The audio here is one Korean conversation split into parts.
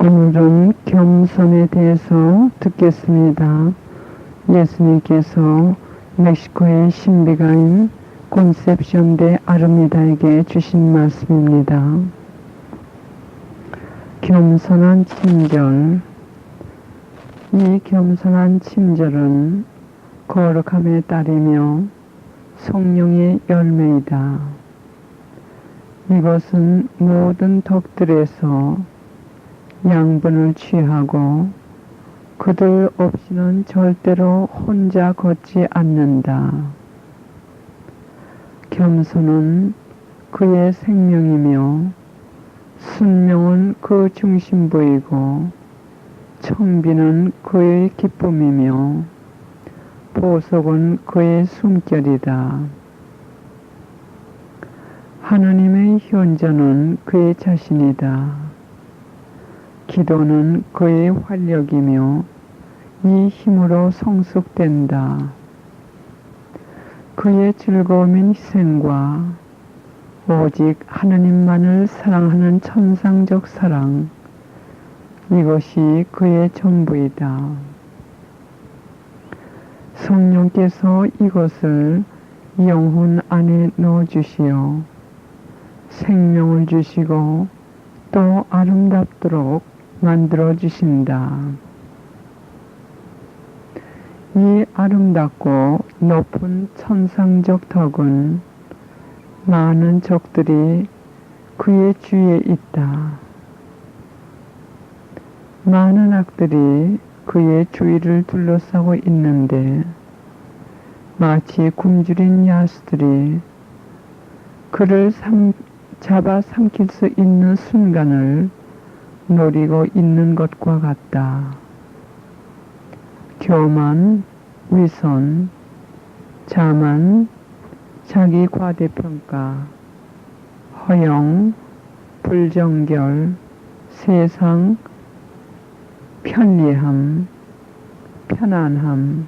오늘은 겸손에 대해서 듣겠습니다. 예수님께서 멕시코의 신비가인 콘셉션 데 아르미다에게 주신 말씀입니다. 겸손한 친절. 이 겸손한 친절은 거룩함에 따르며 성령의 열매이다. 이것은 모든 덕들에서 양분을 취하고 그들 없이는 절대로 혼자 걷지 않는다. 겸손은 그의 생명이며 순명은 그 중심부이고 청비는 그의 기쁨이며 보석은 그의 숨결이다. 하느님의 현존은 그의 자신이다. 기도는 그의 활력이며 이 힘으로 성숙된다. 그의 즐거움인 희생과 오직 하느님만을 사랑하는 천상적 사랑, 이것이 그의 전부이다. 성령께서 이것을 영혼 안에 넣어주시어 생명을 주시고 또 아름답도록 만들어주신다. 이 아름답고 높은 천상적 덕은 많은 적들이 그의 주위에 있다. 많은 악들이 그의 주위를 둘러싸고 있는데 마치 굶주린 야수들이 그를 잡아 삼킬 수 있는 순간을 노리고 있는 것과 같다. 교만, 위선, 자만, 자기 과대평가, 허영, 불정결, 세상, 편리함, 편안함,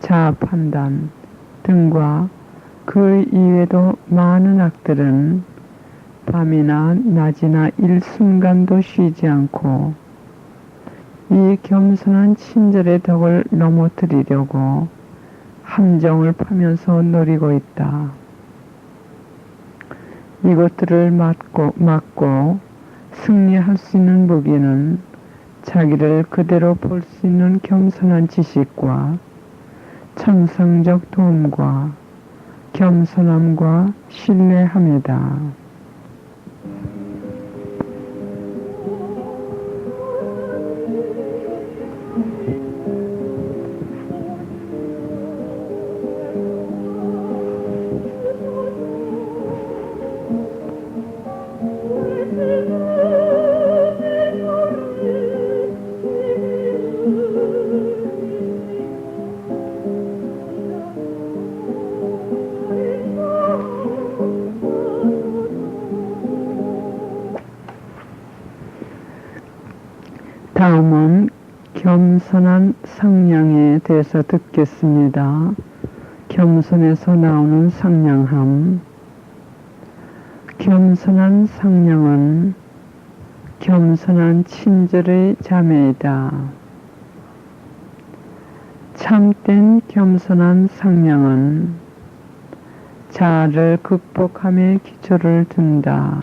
자아판단 등과 그 이외에도 많은 악들은 밤이나 낮이나 일순간도 쉬지 않고 이 겸손한 친절의 덕을 넘어뜨리려고 함정을 파면서 노리고 있다. 이것들을 막고 승리할 수 있는 무기는 자기를 그대로 볼 수 있는 겸손한 지식과 천상적 도움과 겸손함과 신뢰함이다. 다음은 겸손한 상냥에 대해서 듣겠습니다. 겸손에서 나오는 상냥함. 겸손한 상냥은 겸손한 친절의 자매이다. 참된 겸손한 상냥은 자아를 극복함에 기초를 둔다.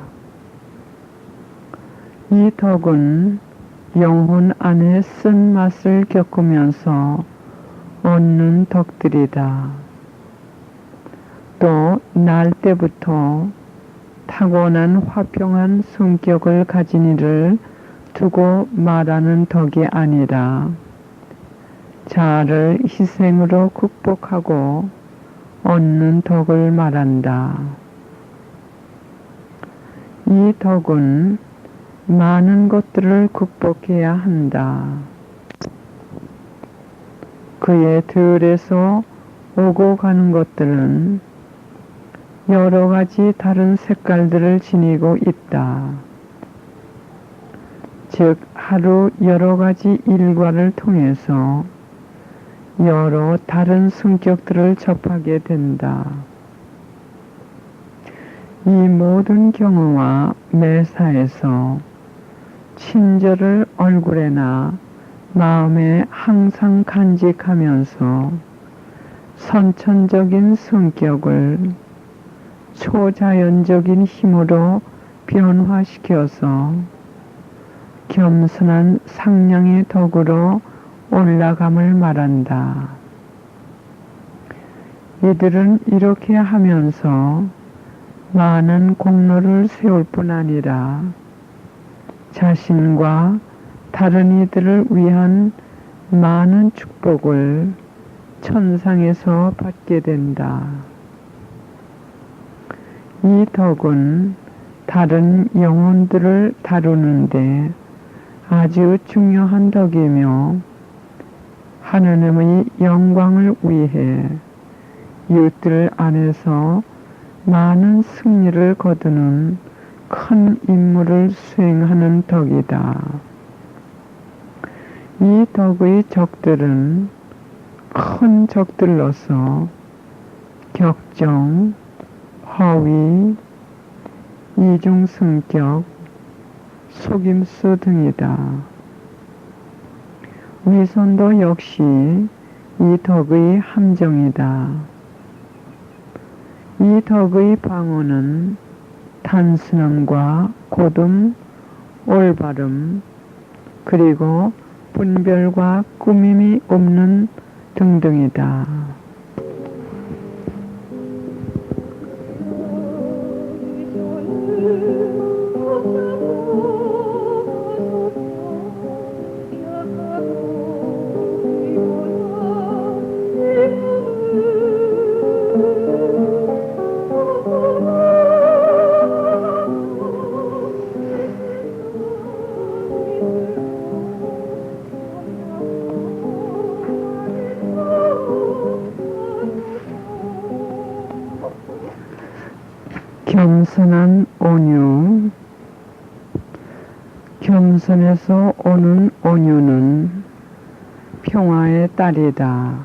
이 덕은 영혼 안에 쓴맛을 겪으면서 얻는 덕들이다. 또 날 때부터 타고난 화평한 성격을 가진 이를 두고 말하는 덕이 아니라 자아를 희생으로 극복하고 얻는 덕을 말한다. 이 덕은 많은 것들을 극복해야 한다. 그의 들에서 오고 가는 것들은 여러 가지 다른 색깔들을 지니고 있다. 즉, 하루 여러 가지 일과를 통해서 여러 다른 성격들을 접하게 된다. 이 모든 경우와 매사에서 친절을 얼굴에나 마음에 항상 간직하면서 선천적인 성격을 초자연적인 힘으로 변화시켜서 겸손한 상냥의 덕으로 올라감을 말한다. 이들은 이렇게 하면서 많은 공로를 세울 뿐 아니라 자신과 다른 이들을 위한 많은 축복을 천상에서 받게 된다. 이 덕은 다른 영혼들을 다루는데 아주 중요한 덕이며 하느님의 영광을 위해 이웃들 안에서 많은 승리를 거두는 큰 임무를 수행하는 덕이다. 이 덕의 적들은 큰 적들로서 격정, 허위, 이중성격, 속임수 등이다. 위선도 역시 이 덕의 함정이다. 이 덕의 방어는 단순함과 고듬, 올바름, 그리고 분별과 꾸밈이 없는 등등이다. 겸손한 온유. 겸손에서 오는 온유는 평화의 딸이다.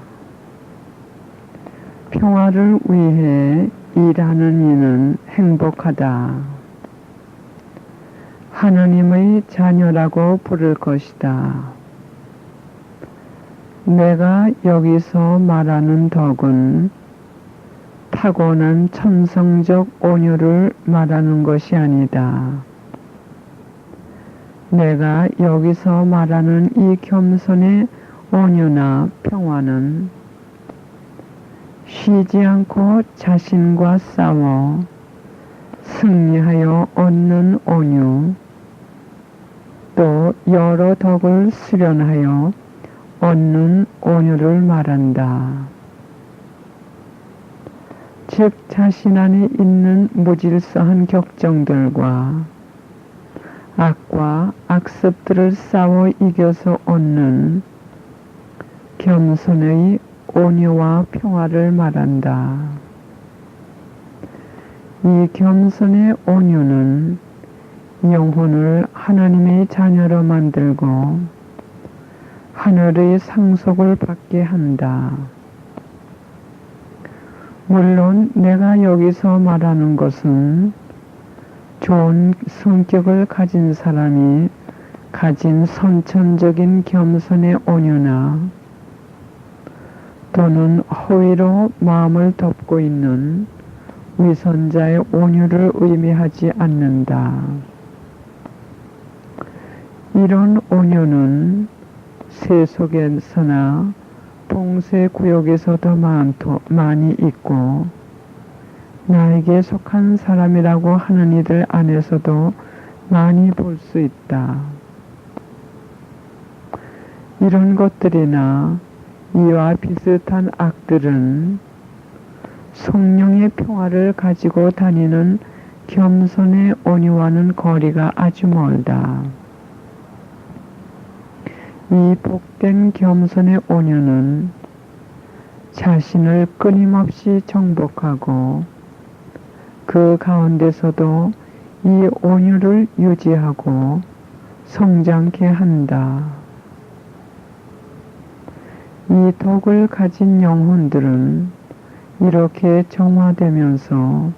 평화를 위해 일하는 이는 행복하다. 하나님의 자녀라고 부를 것이다. 내가 여기서 말하는 덕은 타고난 천성적 온유를 말하는 것이 아니다. 내가 여기서 말하는 이 겸손의 온유나 평화는 쉬지 않고 자신과 싸워 승리하여 얻는 온유, 또 여러 덕을 수련하여 얻는 온유를 말한다. 즉 자신 안에 있는 무질서한 격정들과 악과 악습들을 싸워 이겨서 얻는 겸손의 온유와 평화를 말한다. 이 겸손의 온유는 영혼을 하나님의 자녀로 만들고 하늘의 상속을 받게 한다. 물론 내가 여기서 말하는 것은 좋은 성격을 가진 사람이 가진 선천적인 겸손의 온유나 또는 허위로 마음을 덮고 있는 위선자의 온유를 의미하지 않는다. 이런 온유는 세속에서나 봉쇄구역에서도 많이 있고 나에게 속한 사람이라고 하는 이들 안에서도 많이 볼 수 있다. 이런 것들이나 이와 비슷한 악들은 성령의 평화를 가지고 다니는 겸손의 온유와는 거리가 아주 멀다. 이 복된 겸손의 온유는 자신을 끊임없이 정복하고 그 가운데서도 이 온유를 유지하고 성장케 한다. 이 덕을 가진 영혼들은 이렇게 정화되면서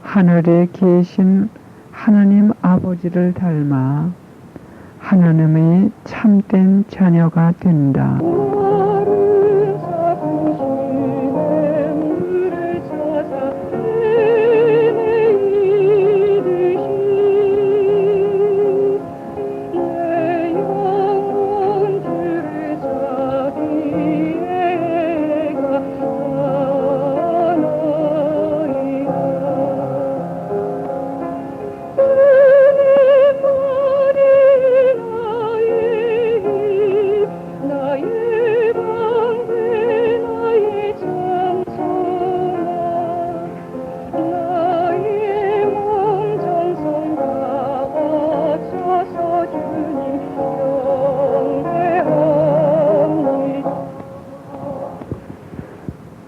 하늘에 계신 하나님 아버지를 닮아 하나님의 참된 자녀가 된다.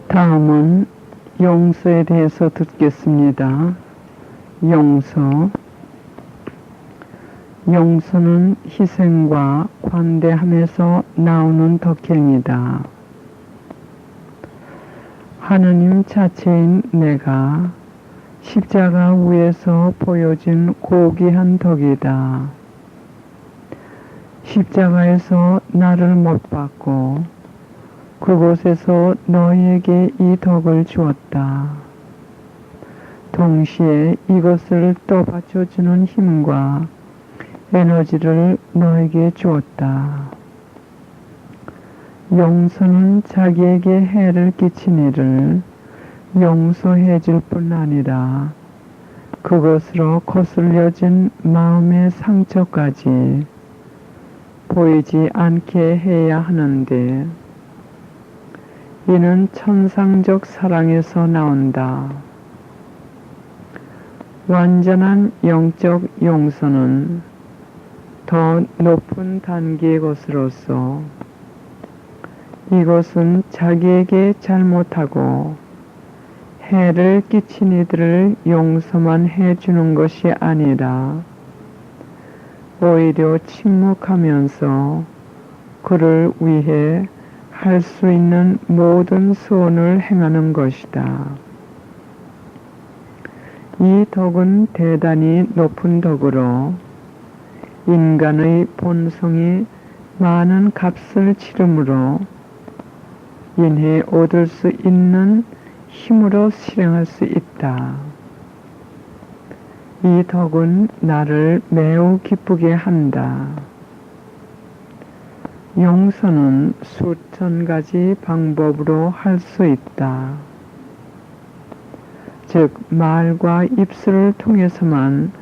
다음은 용서에 대해서 듣겠습니다. 용서. 용서는 희생과 관대함에서 나오는 덕행이다. 하느님 자체인 내가 십자가 위에서 보여진 고귀한 덕이다. 십자가에서 나를 못 박고 그곳에서 너희에게 이 덕을 주었다. 동시에 이것을 또 받쳐주는 힘과 에너지를 너에게 주었다. 용서는 자기에게 해를 끼친 이를 용서해 줄 뿐 아니라 그것으로 거슬려진 마음의 상처까지 보이지 않게 해야 하는데 이는 천상적 사랑에서 나온다. 완전한 영적 용서는 더 높은 단계의 것으로서 이것은 자기에게 잘못하고 해를 끼친 이들을 용서만 해주는 것이 아니라 오히려 침묵하면서 그를 위해 할 수 있는 모든 소원을 행하는 것이다. 이 덕은 대단히 높은 덕으로 인간의 본성이 많은 값을 치름으로 인해 얻을 수 있는 힘으로 실행할 수 있다. 이 덕은 나를 매우 기쁘게 한다. 용서는 수천 가지 방법으로 할 수 있다. 즉 말과 입술을 통해서만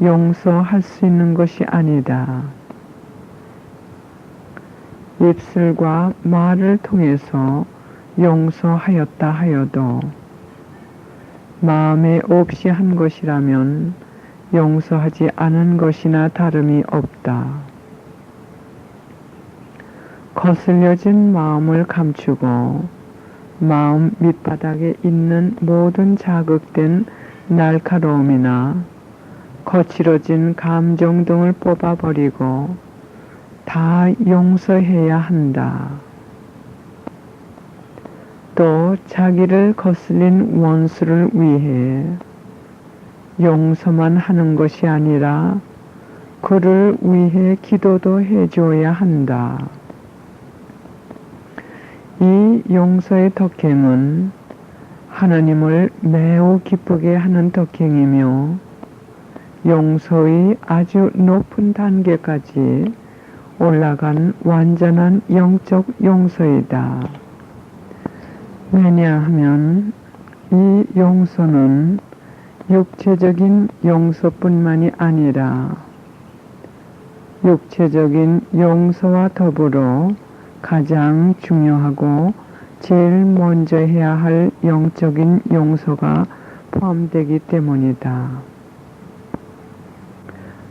용서할 수 있는 것이 아니다. 입술과 말을 통해서 용서하였다 하여도 마음에 없이 한 것이라면 용서하지 않은 것이나 다름이 없다. 거슬려진 마음을 감추고 마음 밑바닥에 있는 모든 자극된 날카로움이나 거칠어진 감정 등을 뽑아버리고 다 용서해야 한다. 또 자기를 거슬린 원수를 위해 용서만 하는 것이 아니라 그를 위해 기도도 해줘야 한다. 이 용서의 덕행은 하나님을 매우 기쁘게 하는 덕행이며 용서의 아주 높은 단계까지 올라간 완전한 영적 용서이다. 왜냐하면 이 용서는 육체적인 용서뿐만이 아니라 육체적인 용서와 더불어 가장 중요하고 제일 먼저 해야 할 영적인 용서가 포함되기 때문이다.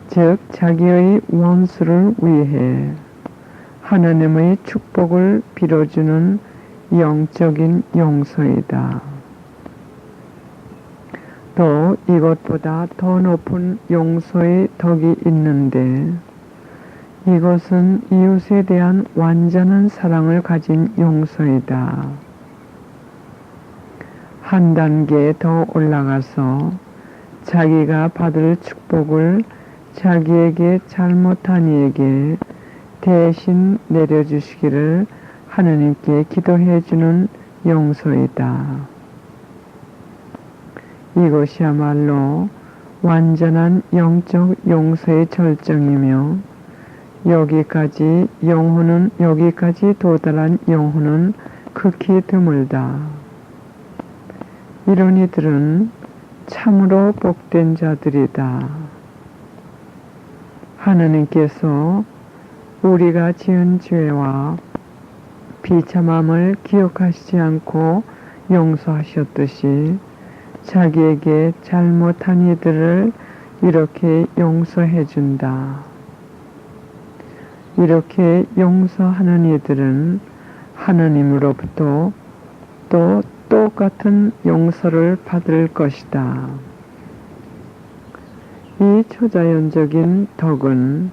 즉 자기의 원수를 위해 하나님의 축복을 빌어주는 영적인 용서이다. 또 이것보다 더 높은 용서의 덕이 있는데 이것은 이웃에 대한 완전한 사랑을 가진 용서이다. 한 단계 더 올라가서 자기가 받을 축복을 자기에게 잘못한 이에게 대신 내려주시기를 하느님께 기도해주는 용서이다. 이것이야말로 완전한 영적 용서의 절정이며 여기까지 도달한 영혼은 극히 드물다. 이런 이들은 참으로 복된 자들이다. 하느님께서 우리가 지은 죄와 비참함을 기억하시지 않고 용서하셨듯이 자기에게 잘못한 이들을 이렇게 용서해 준다. 이렇게 용서하는 이들은 하느님으로부터 또 똑같은 용서를 받을 것이다. 이 초자연적인 덕은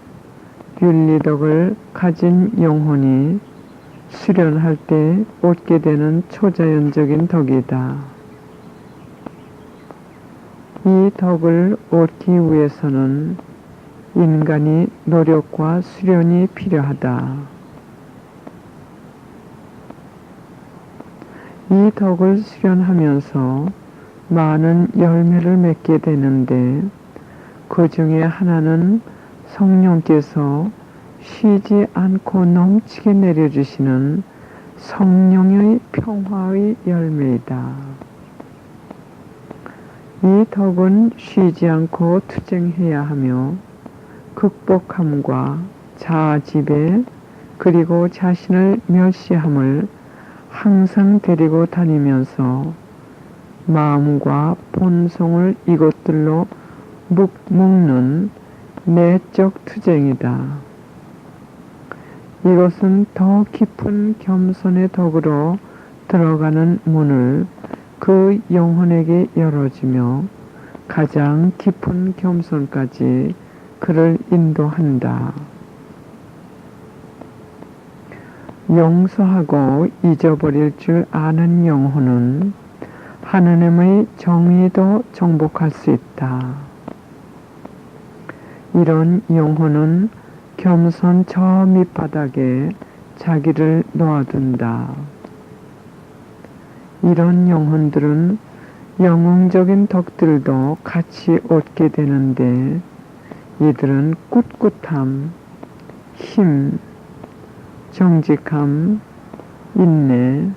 윤리덕을 가진 영혼이 수련할 때 얻게 되는 초자연적인 덕이다. 이 덕을 얻기 위해서는 인간이 노력과 수련이 필요하다. 이 덕을 수련하면서 많은 열매를 맺게 되는데 그 중에 하나는 성령께서 쉬지 않고 넘치게 내려주시는 성령의 평화의 열매이다. 이 덕은 쉬지 않고 투쟁해야 하며 극복함과 자아지배 그리고 자신을 멸시함을 항상 데리고 다니면서 마음과 본성을 이것들로 묶는 내적 투쟁이다. 이것은 더 깊은 겸손의 덕으로 들어가는 문을 그 영혼에게 열어주며 가장 깊은 겸손까지 그를 인도한다. 용서하고 잊어버릴 줄 아는 영혼은 하느님의 정의도 정복할 수 있다. 이런 영혼은 겸손 저 밑바닥에 자기를 놓아둔다. 이런 영혼들은 영웅적인 덕들도 같이 얻게 되는데 이들은 꿋꿋함, 힘, 정직함, 인내,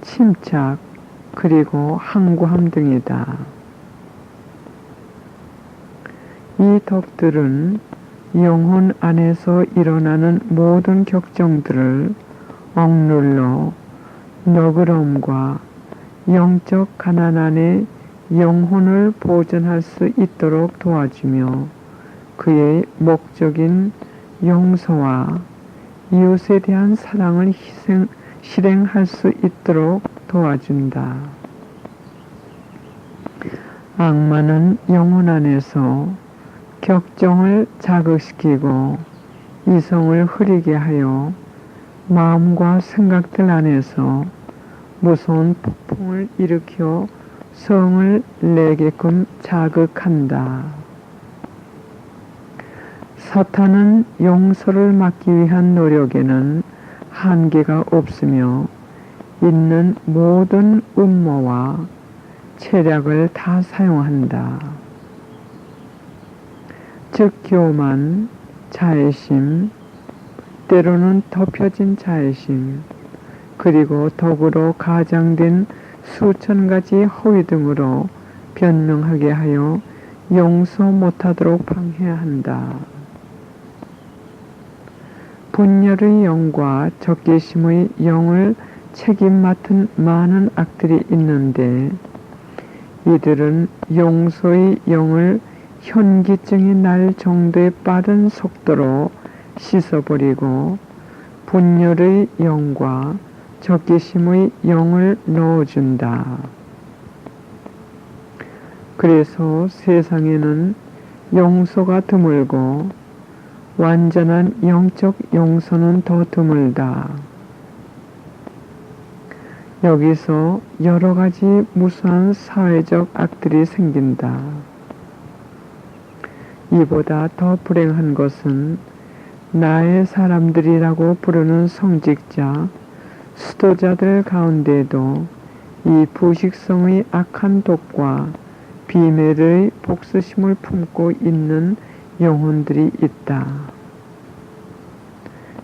침착, 그리고 항구함 등이다. 이 덕들은 영혼 안에서 일어나는 모든 격정들을 억눌러 너그러움과 영적 가난 안에 영혼을 보존할 수 있도록 도와주며 그의 목적인 용서와 이웃에 대한 사랑을 실행할 수 있도록 도와준다. 악마는 영혼 안에서 격정을 자극시키고 이성을 흐리게 하여 마음과 생각들 안에서 무서운 폭풍을 일으켜 성을 내게끔 자극한다. 사탄은 용서를 막기 위한 노력에는 한계가 없으며 있는 모든 음모와 체략을 다 사용한다. 즉 교만, 자애심, 때로는 덮여진 자애심, 그리고 덕으로 가장된 수천 가지 허위 등으로 변명하게 하여 용서 못하도록 방해한다. 분열의 영과 적개심의 영을 책임 맡은 많은 악들이 있는데 이들은 용서의 영을 현기증이 날 정도의 빠른 속도로 씻어버리고 분열의 영과 적개심의 영을 넣어준다. 그래서 세상에는 용서가 드물고 완전한 영적 용서는 더 드물다. 여기서 여러 가지 무수한 사회적 악들이 생긴다. 이보다 더 불행한 것은 나의 사람들이라고 부르는 성직자, 수도자들 가운데도 이 부식성의 악한 독과 비밀의 복수심을 품고 있는 영혼들이 있다.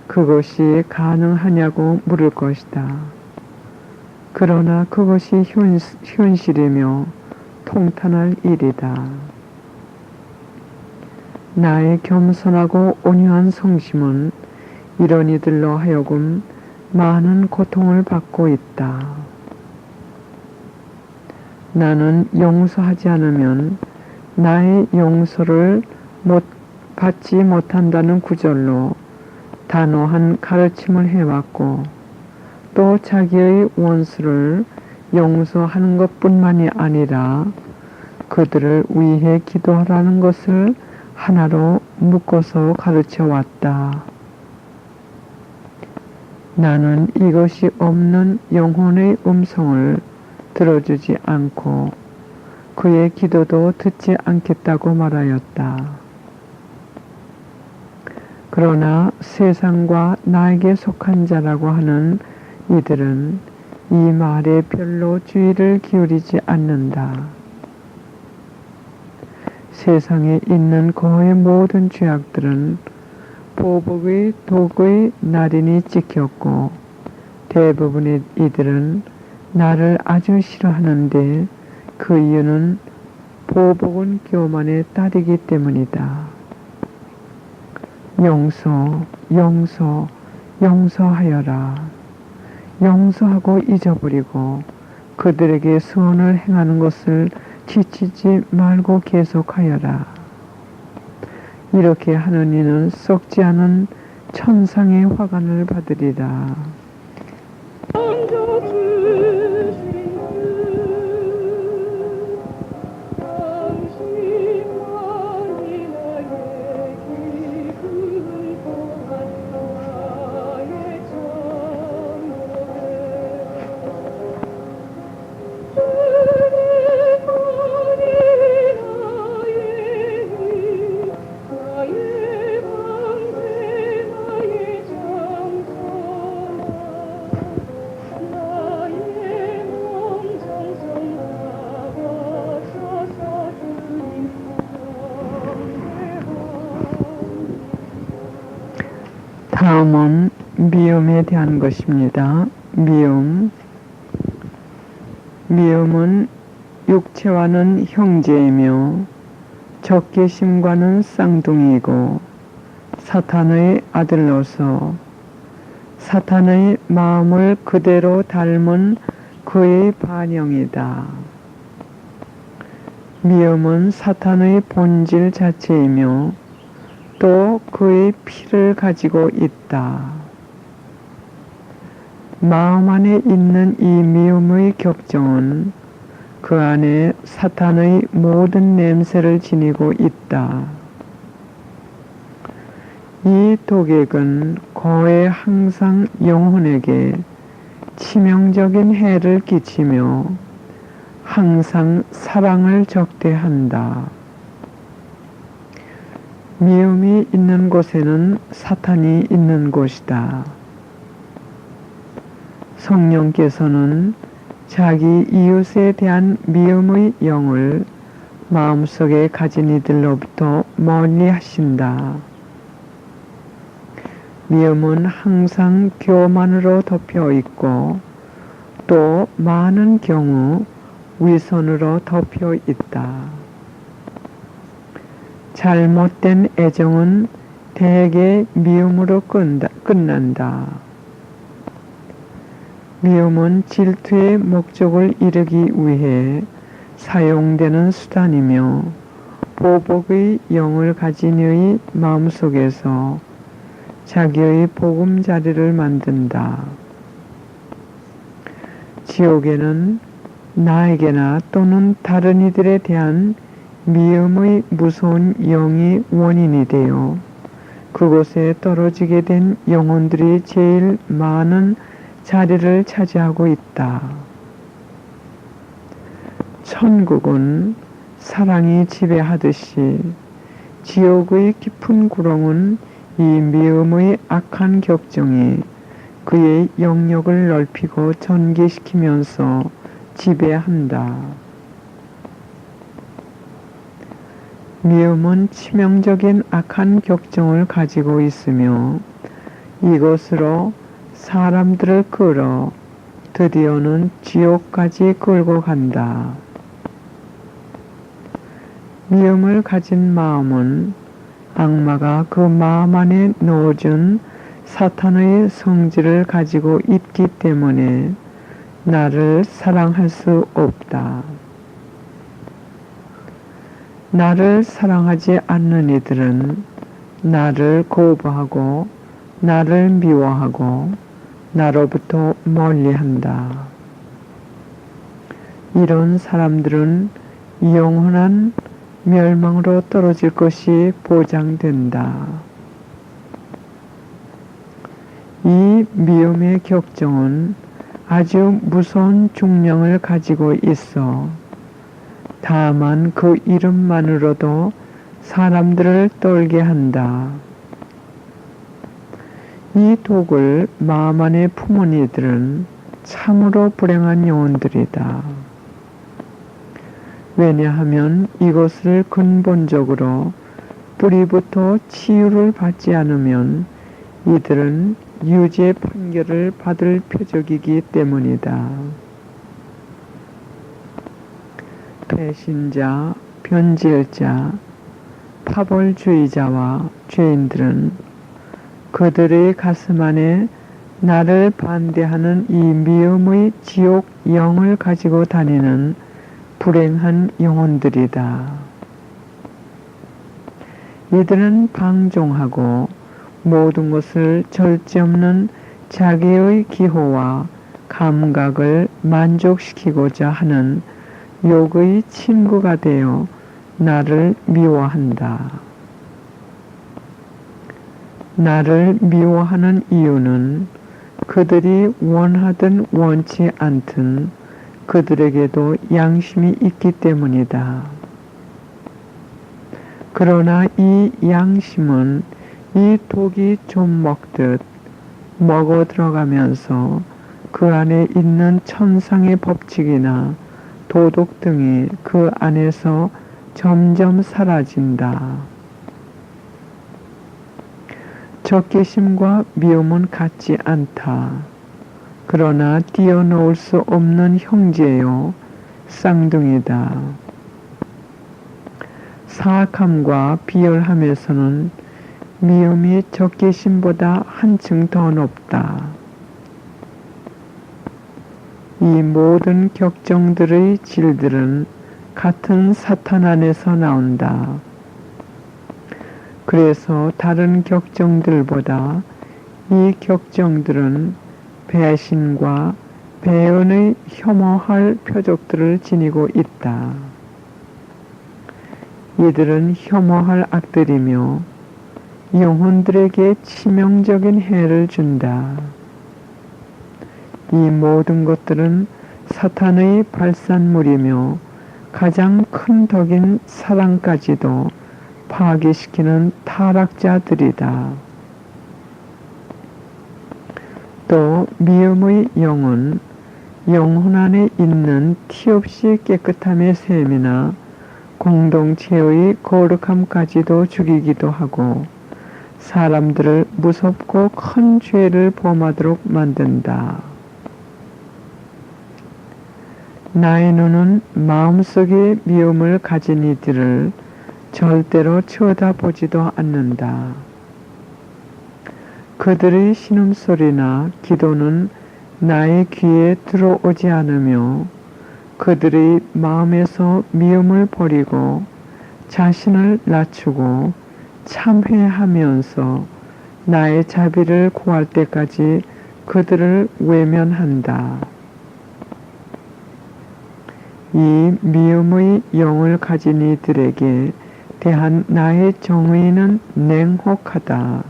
그것이 가능하냐고 물을 것이다. 그러나 그것이 현실이며 통탄할 일이다. 나의 겸손하고 온유한 성심은 이런 이들로 하여금 많은 고통을 받고 있다. 나는 용서하지 않으면 나의 용서를 받지 못한다는 구절로 단호한 가르침을 해왔고 또 자기의 원수를 용서하는 것뿐만이 아니라 그들을 위해 기도하라는 것을 하나로 묶어서 가르쳐 왔다. 나는 이것이 없는 영혼의 음성을 들어주지 않고 그의 기도도 듣지 않겠다고 말하였다. 그러나 세상과 나에게 속한 자라고 하는 이들은 이 말에 별로 주의를 기울이지 않는다. 세상에 있는 거의 모든 죄악들은 보복의 독의 날인이 찍혔고 대부분의 이들은 나를 아주 싫어하는데 그 이유는 보복은 교만의 딸이기 때문이다. 용서하여라. 용서하고 잊어버리고 그들에게 선을 행하는 것을 지치지 말고 계속하여라. 이렇게 하는 이는 썩지 않은 천상의 화관을 받으리라. 다음은 미움에 대한 것입니다. 미움은 육체와는 형제이며 적개심과는 쌍둥이이고 사탄의 아들로서 사탄의 마음을 그대로 닮은 그의 반영이다. 미움은 사탄의 본질 자체이며 또 그의 피를 가지고 있다. 마음 안에 있는 이 미움의 격정은 그 안에 사탄의 모든 냄새를 지니고 있다. 이 독액은 거의 항상 영혼에게 치명적인 해를 끼치며 항상 사랑을 적대한다. 미움이 있는 곳에는 사탄이 있는 곳이다. 성령께서는 자기 이웃에 대한 미움의 영을 마음속에 가진 이들로부터 멀리 하신다. 미움은 항상 교만으로 덮여 있고 또 많은 경우 위선으로 덮여 있다. 잘못된 애정은 대개 미움으로 끝난다. 미움은 질투의 목적을 이루기 위해 사용되는 수단이며 보복의 영을 가진 이의 마음속에서 자기의 보금자리를 만든다. 지옥에는 나에게나 또는 다른 이들에 대한 미움의 무서운 영이 원인이 되어 그곳에 떨어지게 된 영혼들이 제일 많은 자리를 차지하고 있다. 천국은 사랑이 지배하듯이 지옥의 깊은 구렁은 이 미움의 악한 격정이 그의 영역을 넓히고 전개시키면서 지배한다. 미움은 치명적인 악한 격정을 가지고 있으며 이것으로 사람들을 끌어 드디어는 지옥까지 끌고 간다. 미움을 가진 마음은 악마가 그 마음 안에 넣어준 사탄의 성질을 가지고 있기 때문에 나를 사랑할 수 없다. 나를 사랑하지 않는 이들은 나를 거부하고 나를 미워하고 나로부터 멀리한다. 이런 사람들은 영원한 멸망으로 떨어질 것이 보장된다. 이 미움의 격정은 아주 무서운 중량을 가지고 있어 다만 그 이름만으로도 사람들을 떨게 한다. 이 독을 마음 안에 품은 이들은 참으로 불행한 영혼들이다. 왜냐하면 이것을 근본적으로 뿌리부터 치유를 받지 않으면 이들은 유죄 판결을 받을 표적이기 때문이다. 배신자, 변질자, 파벌주의자와 죄인들은 그들의 가슴 안에 나를 반대하는 이 미움의 지옥 영을 가지고 다니는 불행한 영혼들이다. 이들은 방종하고 모든 것을 절제 없는 자기의 기호와 감각을 만족시키고자 하는 욕의 친구가 되어 나를 미워한다. 나를 미워하는 이유는 그들이 원하든 원치 않든 그들에게도 양심이 있기 때문이다. 그러나 이 양심은 이 독이 좀 먹듯 먹어 들어가면서 그 안에 있는 천상의 법칙이나 도덕 등이 그 안에서 점점 사라진다. 적개심과 미움은 같지 않다. 그러나 띄어놓을 수 없는 형제요, 쌍둥이다. 사악함과 비열함에서는 미움이 적개심보다 한층 더 높다. 이 모든 격정들의 질들은 같은 사탄 안에서 나온다. 그래서 다른 격정들보다 이 격정들은 배신과 배은의 혐오할 표적들을 지니고 있다. 이들은 혐오할 악들이며 영혼들에게 치명적인 해를 준다. 이 모든 것들은 사탄의 발산물이며 가장 큰 덕인 사랑까지도 파괴시키는 타락자들이다. 또 미움의 영은 영혼 안에 있는 티없이 깨끗함의 셈이나 공동체의 거룩함까지도 죽이기도 하고 사람들을 무섭고 큰 죄를 범하도록 만든다. 나의 눈은 마음속에 미움을 가진 이들을 절대로 쳐다보지도 않는다. 그들의 신음소리나 기도는 나의 귀에 들어오지 않으며 그들의 마음에서 미움을 버리고 자신을 낮추고 참회하면서 나의 자비를 구할 때까지 그들을 외면한다. 이 미움의 영을 가진 이들에게 대한 나의 정의는 냉혹하다.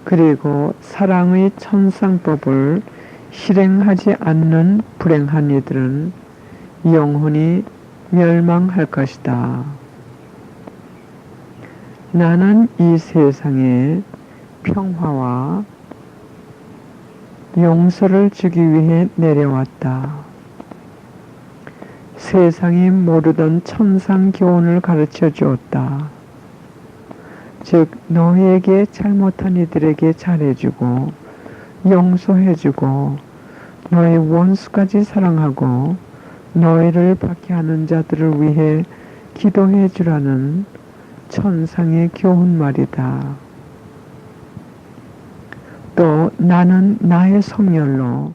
그리고 사랑의 천상법을 실행하지 않는 불행한 이들은 영혼이 멸망할 것이다. 나는 이 세상에 평화와 용서를 주기 위해 내려왔다. 세상이 모르던 천상 교훈을 가르쳐 주었다. 즉 너희에게 잘못한 이들에게 잘해주고 용서해주고 너희 원수까지 사랑하고 너희를 박해하는 자들을 위해 기도해 주라는 천상의 교훈 말이다. 또 나는 나의 성혈로